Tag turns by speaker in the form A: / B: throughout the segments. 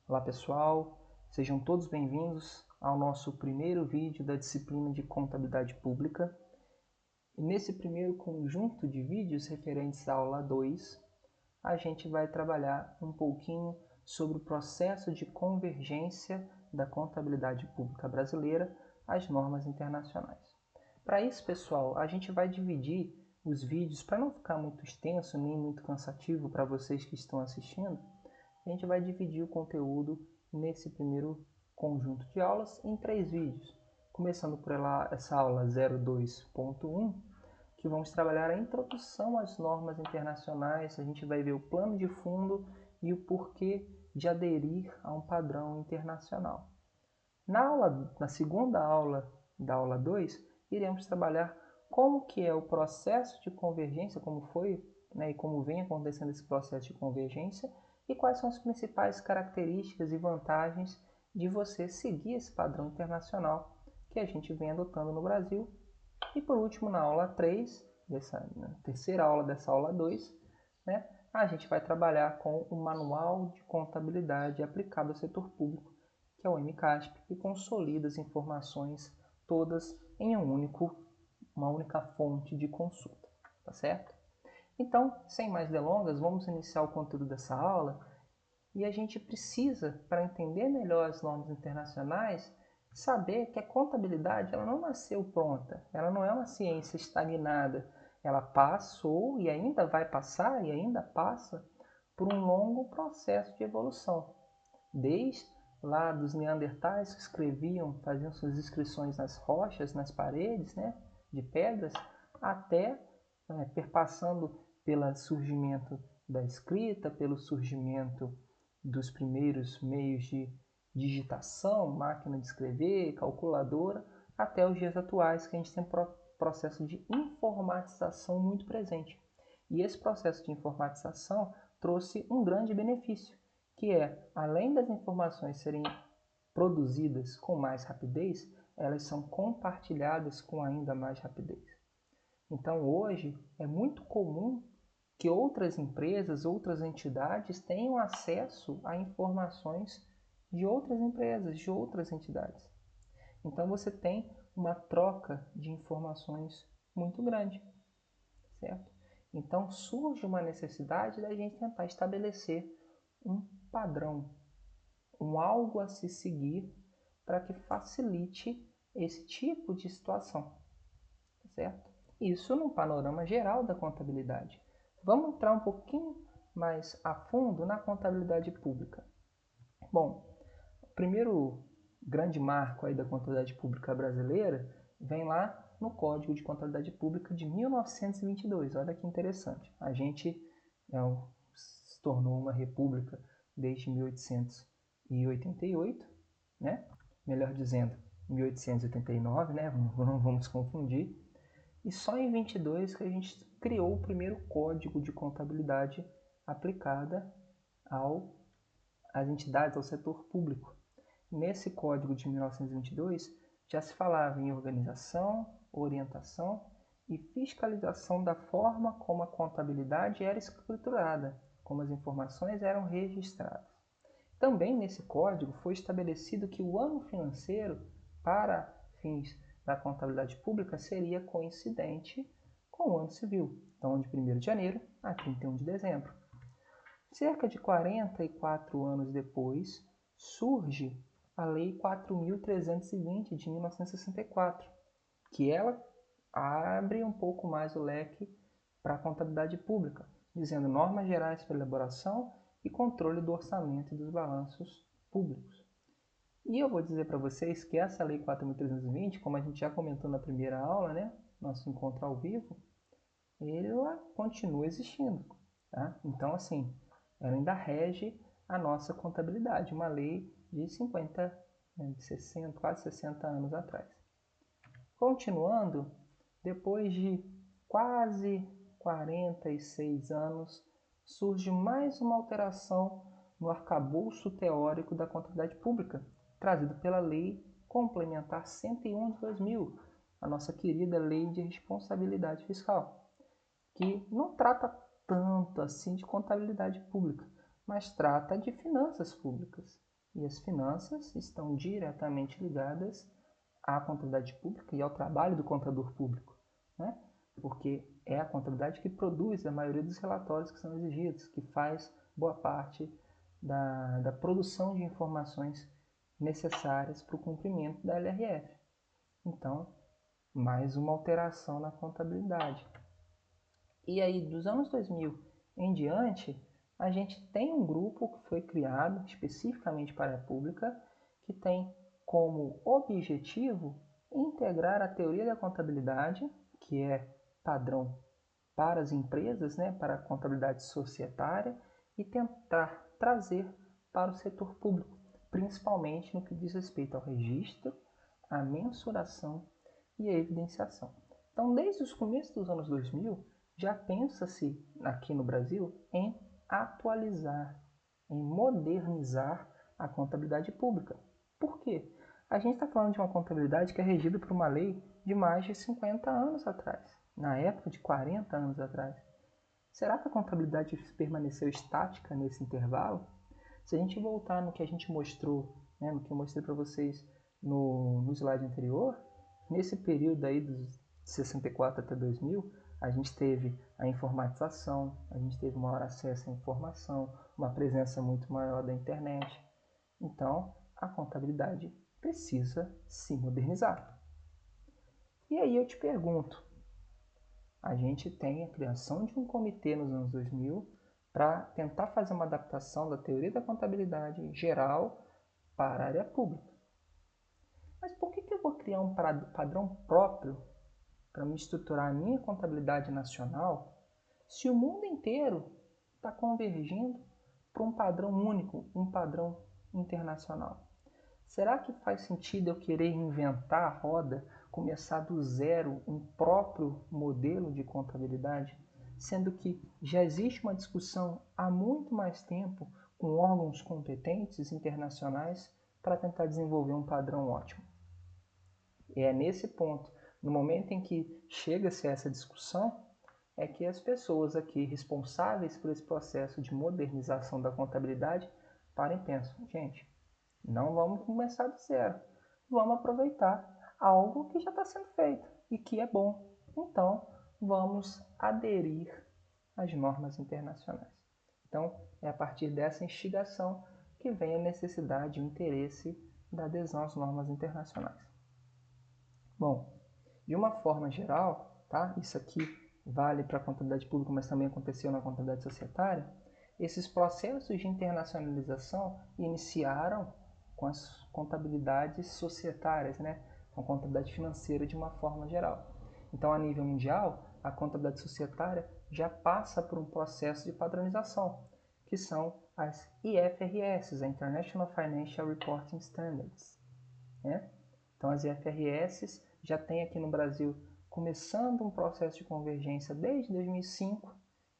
A: Olá pessoal, sejam todos bem-vindos ao nosso primeiro vídeo da disciplina de Contabilidade Pública. E nesse primeiro conjunto de vídeos referentes à aula 2, a gente vai trabalhar um pouquinho sobre o processo de convergência da contabilidade pública brasileira às normas internacionais. Para isso, pessoal, a gente vai dividir os vídeos para não ficar muito extenso nem muito cansativo para vocês que estão assistindo. A gente vai dividir o conteúdo nesse primeiro conjunto de aulas em 3 vídeos, começando por essa aula 02.1, que vamos trabalhar a introdução às normas internacionais. A gente vai ver o plano de fundo e o porquê de aderir a um padrão internacional. Na segunda aula da aula 2, iremos trabalhar como que é o processo de convergência, como foi, e como vem acontecendo esse processo de convergência, e quais são as principais características e vantagens de você seguir esse padrão internacional que a gente vem adotando no Brasil. E por último, na aula 3, na terceira aula dessa aula 2, a gente vai trabalhar com o Manual de Contabilidade aplicado ao setor público, que é o MCASP, que consolida as informações todas em uma única fonte de consulta, tá certo? Então, sem mais delongas, vamos iniciar o conteúdo dessa aula. E a gente precisa, para entender melhor as normas internacionais, saber que a contabilidade ela não nasceu pronta, ela não é uma ciência estagnada, ela passou e ainda vai passar e ainda passa por um longo processo de evolução. Desde lá dos neandertais que escreviam, faziam suas inscrições nas rochas, nas paredes, de pedras, até perpassando pelo surgimento da escrita, pelo surgimento dos primeiros meios de digitação, máquina de escrever, calculadora, até os dias atuais, que a gente tem um processo de informatização muito presente. E esse processo de informatização trouxe um grande benefício, que é, além das informações serem produzidas com mais rapidez, elas são compartilhadas com ainda mais rapidez. Então, hoje, é muito comum que outras empresas, outras entidades tenham acesso a informações de outras empresas, de outras entidades. Então você tem uma troca de informações muito grande, certo? Então surge uma necessidade da gente tentar estabelecer um padrão, um algo a se seguir para que facilite esse tipo de situação, certo? Isso no panorama geral da contabilidade. Vamos entrar um pouquinho mais a fundo na contabilidade pública. Bom, o primeiro grande marco aí da contabilidade pública brasileira vem lá no Código de Contabilidade Pública de 1922. Olha que interessante. A gente se tornou uma república desde 1888, melhor dizendo, 1889, não vamos confundir. E só em 22 que a gente criou o primeiro código de contabilidade aplicada às entidades, ao setor público. Nesse código de 1922 já se falava em organização, orientação e fiscalização da forma como a contabilidade era escriturada, como as informações eram registradas. Também nesse código foi estabelecido que o ano financeiro, para fins da contabilidade pública, seria coincidente com o ano civil, então de 1º de janeiro a 31 de dezembro. Cerca de 44 anos depois, surge a Lei 4.320 de 1964, que ela abre um pouco mais o leque para a contabilidade pública, dizendo normas gerais para elaboração e controle do orçamento e dos balanços públicos. E eu vou dizer para vocês que essa Lei 4.320, como a gente já comentou na primeira aula, nosso encontro ao vivo, ela continua existindo. Tá? Então, assim, ela ainda rege a nossa contabilidade, uma lei de 60, quase 60 anos atrás. Continuando, depois de quase 46 anos, surge mais uma alteração no arcabouço teórico da contabilidade pública, trazido pela Lei Complementar 101 de 2000, a nossa querida Lei de Responsabilidade Fiscal, que não trata tanto assim de contabilidade pública, mas trata de finanças públicas. e as finanças estão diretamente ligadas à contabilidade pública e ao trabalho do contador público, né? Porque é a contabilidade que produz a maioria dos relatórios que são exigidos, que faz boa parte da produção de informações necessárias para o cumprimento da LRF. Então, mais uma alteração na contabilidade. E aí, dos anos 2000 em diante, a gente tem um grupo que foi criado especificamente para a pública, que tem como objetivo integrar a teoria da contabilidade, que é padrão para as empresas, né, para a contabilidade societária, e tentar trazer para o setor público, principalmente no que diz respeito ao registro, à mensuração e à evidenciação. Então, desde os começos dos anos 2000, já pensa-se aqui no Brasil em atualizar, em modernizar a contabilidade pública. Por quê? A gente está falando de uma contabilidade que é regida por uma lei de mais de 50 anos atrás, na época de 40 anos atrás. Será que a contabilidade permaneceu estática nesse intervalo? Se a gente voltar no que a gente mostrou, né, no que eu mostrei para vocês no slide anterior, nesse período aí dos 64 até 2000, a gente teve a informatização, a gente teve maior acesso à informação, uma presença muito maior da internet. Então, a contabilidade precisa se modernizar. E aí eu te pergunto, a gente tem a criação de um comitê nos anos 2000 para tentar fazer uma adaptação da teoria da contabilidade geral para a área pública. Mas por que eu vou criar um padrão próprio para me estruturar a minha contabilidade nacional se o mundo inteiro está convergindo para um padrão único, um padrão internacional? Será que faz sentido eu querer inventar a roda, começar do zero um próprio modelo de contabilidade, sendo que já existe uma discussão há muito mais tempo com órgãos competentes internacionais para tentar desenvolver um padrão ótimo? E é nesse ponto, no momento em que chega-se a essa discussão, é que as pessoas aqui responsáveis por esse processo de modernização da contabilidade param e pensam, gente, não vamos começar do zero, vamos aproveitar algo que já está sendo feito e que é bom. Então, vamos aderir às normas internacionais. Então, é a partir dessa instigação que vem a necessidade e o interesse da adesão às normas internacionais. Bom, de uma forma geral, tá? Isso aqui vale para a contabilidade pública, mas também aconteceu na contabilidade societária. Esses processos de internacionalização iniciaram com as contabilidades societárias, né? Com a contabilidade financeira de uma forma geral. Então, a nível mundial, a contabilidade societária já passa por um processo de padronização, que são as IFRS, a International Financial Reporting Standards, né? Então, as IFRS já tem aqui no Brasil começando um processo de convergência desde 2005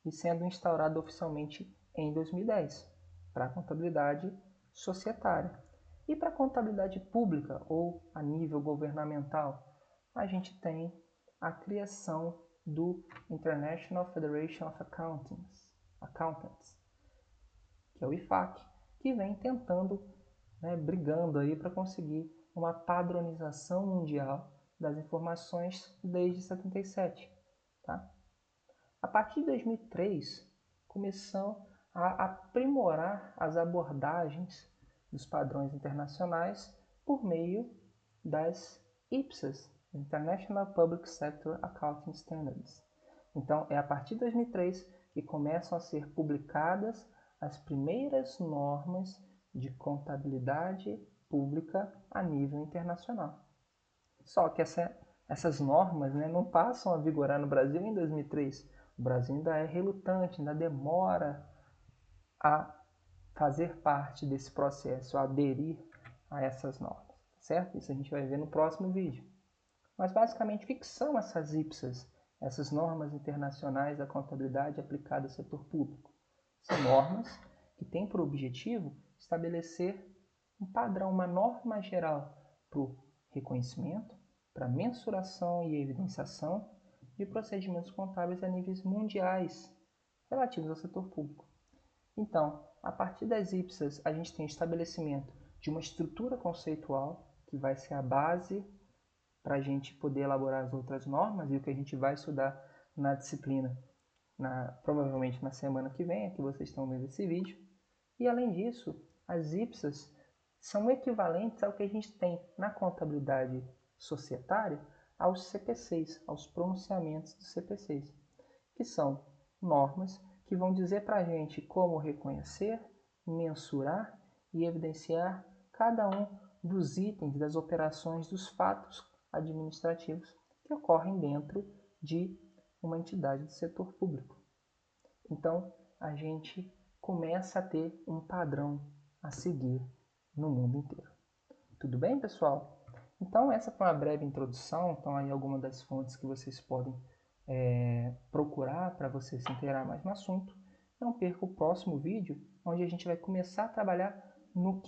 A: e sendo instaurado oficialmente em 2010 para a contabilidade societária. E para a contabilidade pública ou a nível governamental, a gente tem a criação do International Federation of Accountants, que é o IFAC, que vem tentando, brigando aí para conseguir uma padronização mundial das informações desde 77. Tá? A partir de 2003, começou a aprimorar as abordagens dos padrões internacionais por meio das IPSAS, International Public Sector Accounting Standards. Então, é a partir de 2003 que começam a ser publicadas as primeiras normas de contabilidade pública a nível internacional. Só que essas normas, não passam a vigorar no Brasil em 2003. O Brasil ainda é relutante, ainda demora a fazer parte desse processo, a aderir a essas normas, certo? Isso a gente vai ver no próximo vídeo. Mas basicamente, o que são essas IPSAS, essas normas internacionais da contabilidade aplicada ao setor público? São normas que têm por objetivo estabelecer um padrão, uma norma geral para o reconhecimento, para a mensuração e evidenciação de procedimentos contábeis a níveis mundiais relativos ao setor público. Então, a partir das IPSAS, a gente tem o estabelecimento de uma estrutura conceitual, que vai ser a base para a gente poder elaborar as outras normas e o que a gente vai estudar na disciplina, provavelmente na semana que vem, que vocês estão vendo esse vídeo. E além disso, as IPSAS são equivalentes ao que a gente tem na contabilidade societária aos CPCs, aos pronunciamentos dos CPCs, que são normas que vão dizer para a gente como reconhecer, mensurar e evidenciar cada um dos itens, das operações, dos fatos administrativos que ocorrem dentro de uma entidade do setor público. Então, a gente começa a ter um padrão a seguir no mundo inteiro. Tudo bem, pessoal? Então, essa foi uma breve introdução. Então, aí algumas das fontes que vocês podem procurar para você se inteirar mais no assunto. Não perca o próximo vídeo, onde a gente vai começar a trabalhar no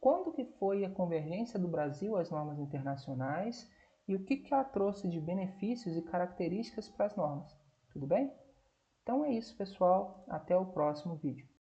A: quando que foi a convergência do Brasil às normas internacionais e o que ela trouxe de benefícios e características para as normas. Tudo bem? Então é isso, pessoal. Até o próximo vídeo.